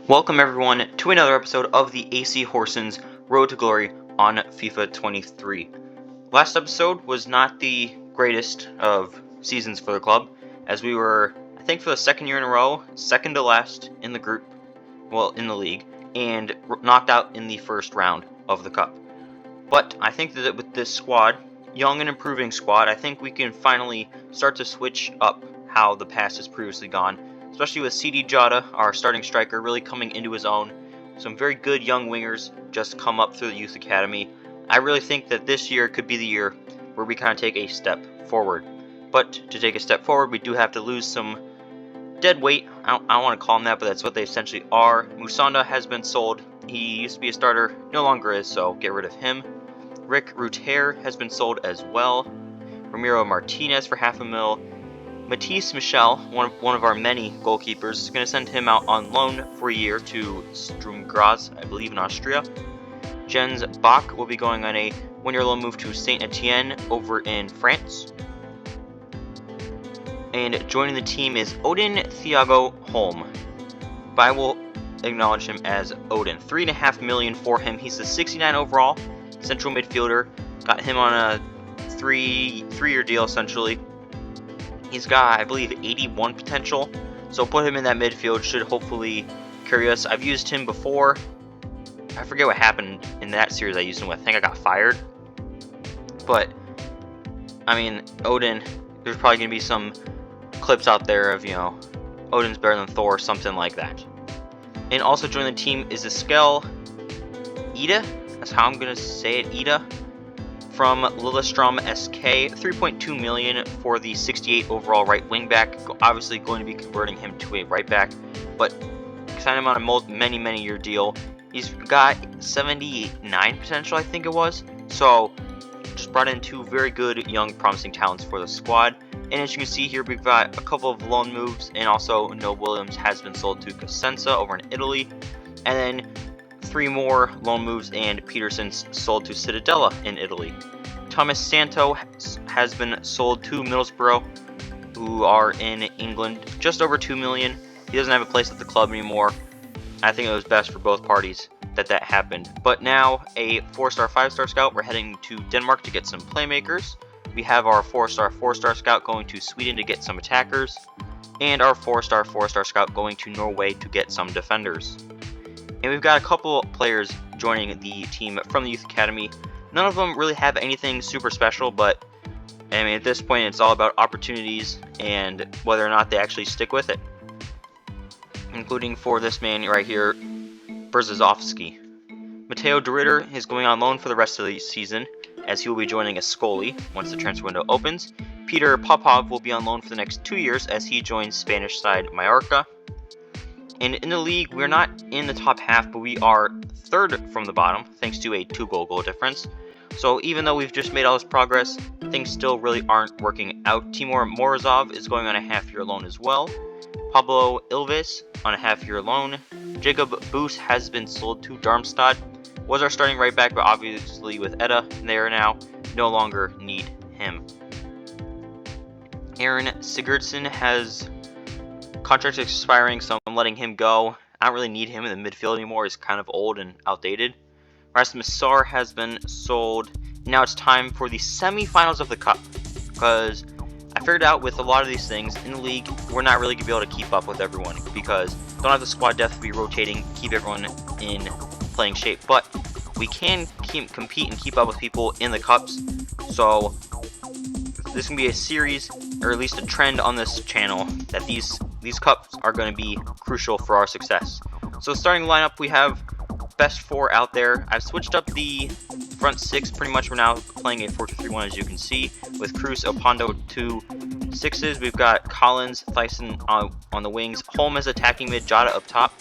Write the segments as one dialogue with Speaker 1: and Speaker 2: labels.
Speaker 1: Welcome everyone to another episode of the AC Horsens Road to Glory on FIFA 23. Last episode was not the greatest of seasons for the club, as we were, I think for the second year in a row, second to last in the group, well, in the league, and knocked out in the first round of the cup. But I think that with this squad, young and improving squad, I think we can finally start to switch up how the past has previously gone, especially with CD Jota, our starting striker, really coming into his own. Some very good young wingers just come up through the youth academy. I really think that this year could be the year where we kind of take a step forward. But to take a step forward, we do have to lose some dead weight. I don't want to call them that, but that's what they essentially are. Musonda has been sold. He used to be a starter, no longer is, so get rid of him. Rick Ruter has been sold as well. Ramiro Martinez for $500,000. Matisse Michel, one of our many goalkeepers, is going to send him out on loan for a year to Sturm Graz, I believe, in Austria. Jens Bach will be going on a one-year loan move to Saint Etienne over in France. And joining the team is Odin Thiago Holm. But I will acknowledge him as Odin. $3.5 million for him. He's a 69 overall central midfielder. Got him on a three-year deal essentially. He's got, I believe, 81 potential, so put him in that midfield should hopefully carry us. I've used him before. I forget what happened in that series I used him with. I think I got fired. But, I mean, Odin, there's probably going to be some clips out there of, Odin's better than Thor, something like that. And also joining the team is Eskel Ida. That's how I'm going to say it, Ida. From Lillestrøm SK, $3.2 million for the 68 overall right wing back. Obviously going to be converting him to a right back, but signed him on a many year deal. He's got 79 potential, I think it was. So just brought in two very good young promising talents for the squad. And as you can see here, we've got a couple of loan moves, and also Noah Williams has been sold to Cosenza over in Italy, and then 3 more loan moves, and Peterson's sold to Cittadella in Italy. Thomas Santo has been sold to Middlesbrough, who are in England, just over $2 million. He doesn't have a place at the club anymore. I think it was best for both parties that happened. But now a 4-star, 5-star scout. We're heading to Denmark to get some playmakers. We have our 4-star, 4-star scout going to Sweden to get some attackers, and our 4-star, 4-star scout going to Norway to get some defenders. And we've got a couple players joining the team from the Youth Academy. None of them really have anything super special, but I mean, at this point, it's all about opportunities and whether or not they actually stick with it. Including for this man right here, Berzozowski. Matteo De Ritter is going on loan for the rest of the season, as he will be joining Ascoli once the transfer window opens. Peter Popov will be on loan for the next 2 years as he joins Spanish side Mallorca. And in the league, we're not in the top half, but we are third from the bottom, thanks to a 2 goal difference. So even though we've just made all this progress, things still really aren't working out. Timur Morozov is going on a half-year loan as well. Pablo Ilves on a half-year loan. Jacob Boos has been sold to Darmstadt. Was our starting right back, but obviously with Edda there now, no longer need him. Aaron Sigurdsson has contract expiring, so I'm letting him go. I don't really need him in the midfield anymore. He's kind of old and outdated. Rasmus Sar has been sold. Now it's time for the semifinals of the cup, because I figured out with a lot of these things in the league, we're not really going to be able to keep up with everyone, because don't have the squad depth to be rotating, keep everyone in playing shape, but we can compete and keep up with people in the cups. So this can be a series, or at least a trend on this channel, that these cups are going to be crucial for our success. So starting lineup, we have best 4 out there. I've switched up the front 6 pretty much. We're now playing a 4-2-3-1, as you can see, with Cruz, Opondo, 2 6s. We've got Collins, Thyssen on the wings, Holm as attacking mid, Jota up top.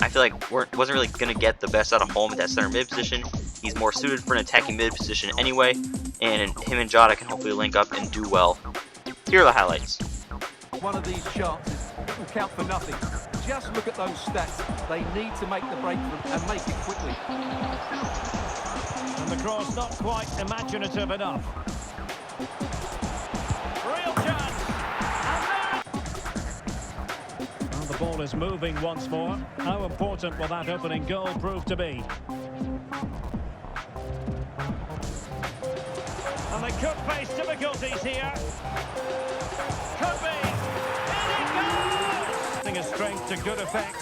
Speaker 1: I feel like wasn't really going to get the best out of Holm at that center mid position. He's more suited for an attacking mid position anyway, and him and Jota can hopefully link up and do well. Here are the highlights.
Speaker 2: One of these chances will count for nothing. Just look at those stats. They need to make the breakthrough and make it quickly.
Speaker 3: And the cross not quite imaginative enough. Real chance. And ball is moving once more. How important will that opening goal prove to be? And they could face difficulties here. Could be. In it goes! Putting his strength to good effect.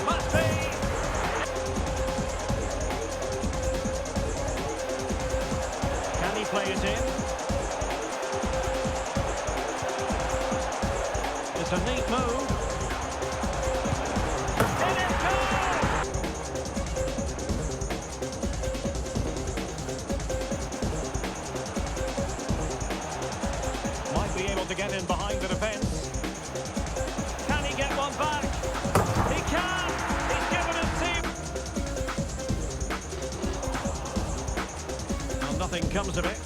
Speaker 3: Must be. Can he play it in? It's a neat move. In it goes! Might be able to get in behind the defence. Can he get one back? He can! He's given his team. Well, nothing comes of it.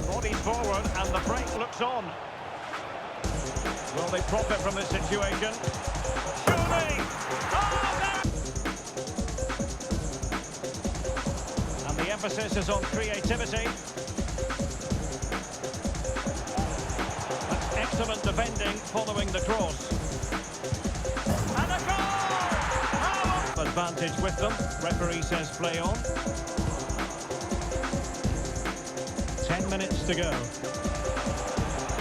Speaker 3: Bodies forward and the break looks on. Will they profit from this situation? Surely! Oh, no! And the emphasis is on creativity. That's excellent defending following the cross. And a goal! Oh! Advantage with them. Referee says play on. 10 minutes to go.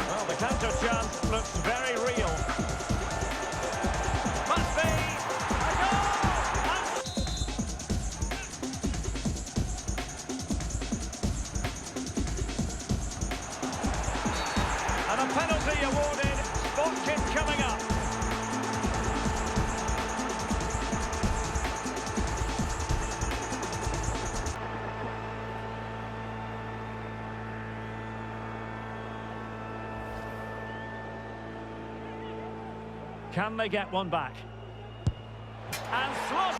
Speaker 3: Well, the counter chance looks very real. Must be a goal! And a penalty awarded. Spot kick coming up. Can they get one back? And slot.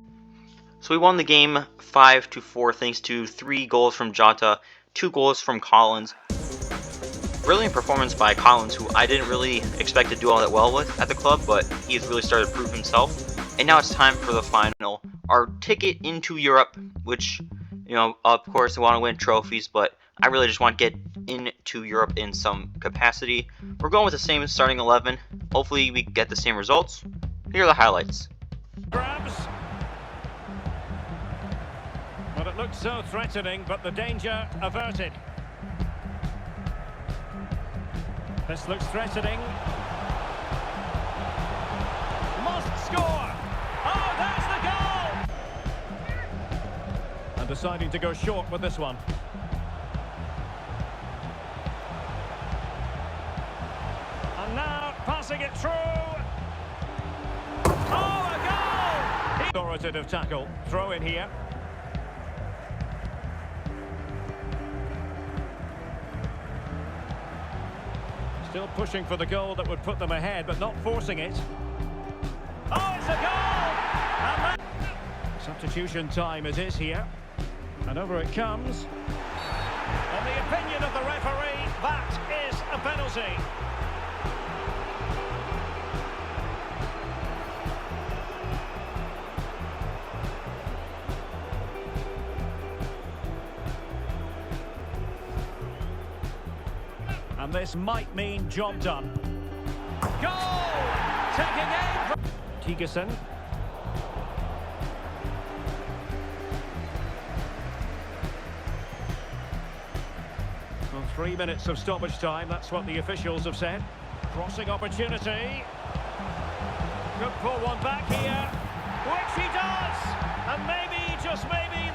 Speaker 1: So we won the game 5-4 thanks to 3 goals from Jota, 2 goals from Collins. Brilliant performance by Collins, who I didn't really expect to do all that well with at the club, but he's really started to prove himself. And now it's time for the final, our ticket into Europe, which, you know, of course we want to win trophies, but I really just want to get into Europe in some capacity. We're going with the same starting 11. Hopefully we get the same results. Here are the highlights.
Speaker 3: Grabs. Well, it looks so threatening, but the danger averted. This looks threatening. Must score! Oh, there's the goal! And deciding to go short with this one. And now passing it through. Oh, a goal! Authoritative tackle. Throw in here. Still pushing for the goal that would put them ahead, but not forcing it. Oh, it's a goal! And substitution time it is here. And over it comes. In the opinion of the referee, that is a penalty. And this might mean job done. Goal! Taking aim from Tigerson. Well, 3 minutes of stoppage time, that's what the officials have said. Crossing opportunity. Could pull one back here, which he does! And maybe, just maybe...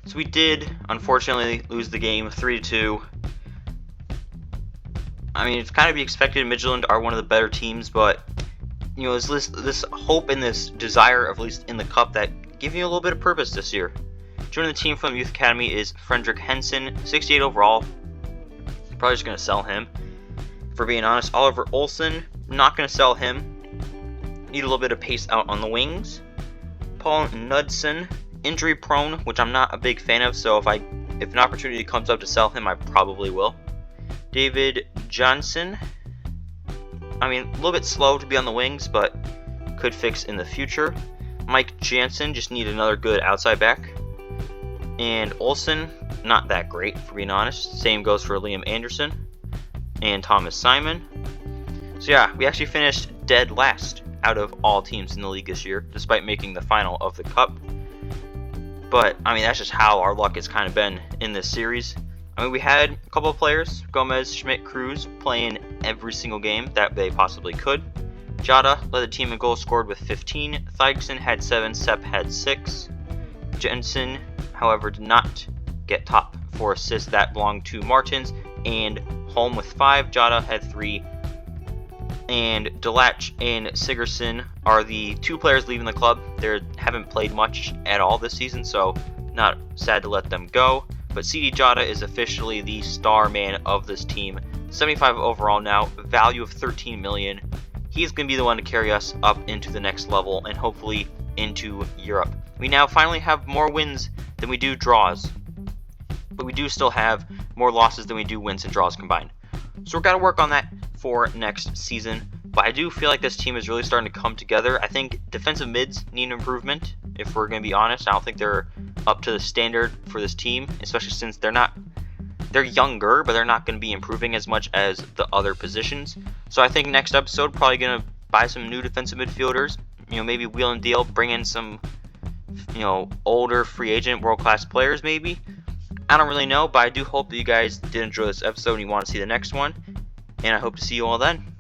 Speaker 1: So we did, unfortunately, lose the game 3-2. I mean, it's kind of be expected. Midtjylland are one of the better teams, but you know, there's this hope and this desire, of at least in the cup, that give you a little bit of purpose this year. Joining the team from the youth academy is Fredrik Henson, 68 overall. Probably just gonna sell him. For being honest, Oliver Olsen, not gonna sell him. Need a little bit of pace out on the wings. Paul Knudsen, injury prone, which I'm not a big fan of. So if an opportunity comes up to sell him, I probably will. David Johnson, I mean, a little bit slow to be on the wings, but could fix in the future. Mike Jansen just need another good outside back. And Olsen, not that great, for being honest. Same goes for Liam Anderson and Thomas Simon. So yeah, we actually finished dead last out of all teams in the league this year, despite making the final of the Cup. But, I mean, that's just how our luck has kind of been in this series. I mean, we had a couple of players, Gomez, Schmidt, Cruz, playing every single game that they possibly could. Jota led the team in goals scored with 15. Thygesen had 7. Sepp had 6. Jensen, however, did not get top for assists. That belonged to Martins. And Holm with 5. Jota had 3. And Delach and Sigurdsson are the 2 players leaving the club. They haven't played much at all this season, so not sad to let them go. But CD Jota is officially the star man of this team. 75 overall now, value of 13 million. He's going to be the one to carry us up into the next level and hopefully into Europe. We now finally have more wins than we do draws, but we do still have more losses than we do wins and draws combined. So we've got to work on that for next season. But I do feel like this team is really starting to come together. I think defensive mids need improvement, if we're going to be honest. I don't think they're up to the standard for this team, especially since they're younger, but they're not going to be improving as much as the other positions. So I think next episode, probably going to buy some new defensive midfielders. Maybe wheel and deal, bring in some, older free agent world-class players maybe. I don't really know, but I do hope that you guys did enjoy this episode and you want to see the next one. And I hope to see you all then.